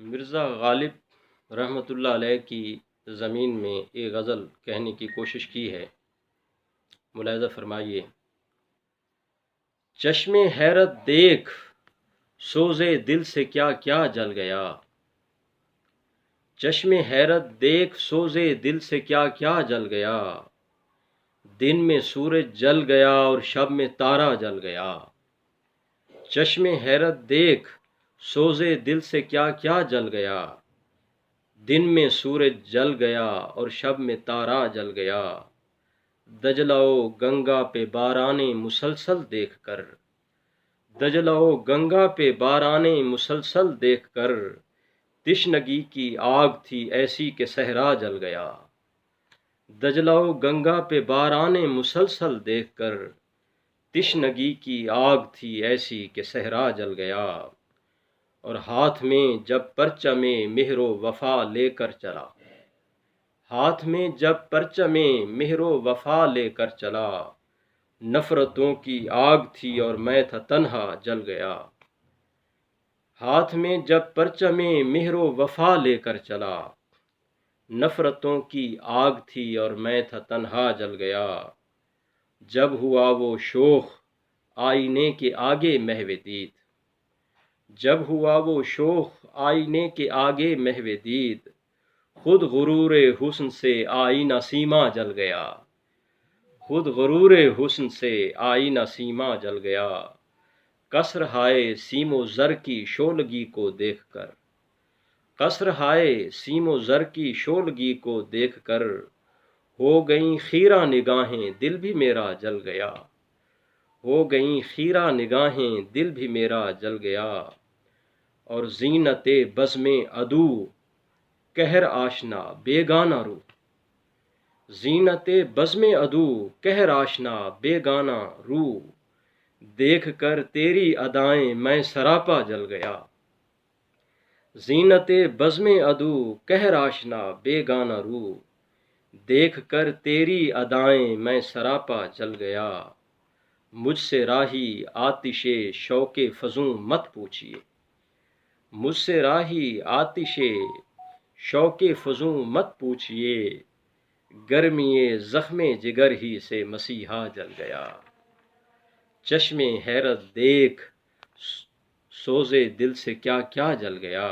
مرزا غالب رحمۃ اللہ علیہ کی زمین میں ایک غزل کہنے کی کوشش کی ہے، ملاحظہ فرمائیے۔ چشم حیرت دیکھ سوزے دل سے کیا کیا جل گیا، چشم حیرت دیکھ سوزے دل سے کیا کیا جل گیا، دن میں سورج جل گیا اور شب میں تارا جل گیا۔ چشم حیرت دیکھ سوزے دل سے کیا کیا جل گیا، دن میں سورج جل گیا اور شب میں تارا جل گیا۔ دجلہ و گنگا پہ بارانے مسلسل دیکھ کر، دجلہ و گنگا پہ بارانے مسلسل دیکھ کر، تشنگی کی آگ تھی ایسی کہ صحرا جل گیا۔ دجلہ و گنگا پہ بارانے مسلسل دیکھ کر، تشنگی کی آگ تھی ایسی کہ صحرا جل گیا۔ اور ہاتھ میں جب پرچم مہر و وفا لے کر چلا، ہاتھ میں جب پرچم مہر و وفا لے کر چلا، نفرتوں کی آگ تھی اور میں تھا تنہا جل گیا۔ ہاتھ میں جب پرچم مہر و وفا لے کر چلا، نفرتوں کی آگ تھی اور میں تھا تنہا جل گیا۔ جب ہوا وہ شوخ آئینے کے آگے محو دید، جب ہوا وہ شوخ آئینے کے آگے محو دید، خود غرور حسن سے آئینہ سیما جل گیا، خود غرور حسن سے آئینہ سیما جل گیا۔ کسر ہائے سیم و زر کی شولگی کو دیکھ کر، کسر ہائے سیم و زر کی شولگی کو دیکھ کر، ہو گئیں خیرہ نگاہیں دل بھی میرا جل گیا، ہو گئیں خیرہ نگاہیں دل بھی میرا جل گیا۔ اور زینت بزم عدو قہر آشنا بیگانہ رو، زینت بزم عدو قہر آشنا بیگانہ رو، دیکھ کر تیری ادائیں میں سراپا جل گیا۔ زینت بزم عدو قہر آشنا بیگانہ رو، دیکھ کر تیری ادائیں میں سراپا جل گیا۔ مجھ سے راہی آتش شوق فزوں مت پوچھیے، مجھ سے راہی آتش شوق فزوں مت پوچھیے، گرمی زخم جگر ہی سے مسیحا جل گیا۔ چشم حیرت دیکھ سوزے دل سے کیا کیا جل گیا،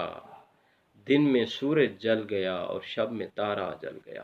دن میں سورج جل گیا اور شب میں تارا جل گیا۔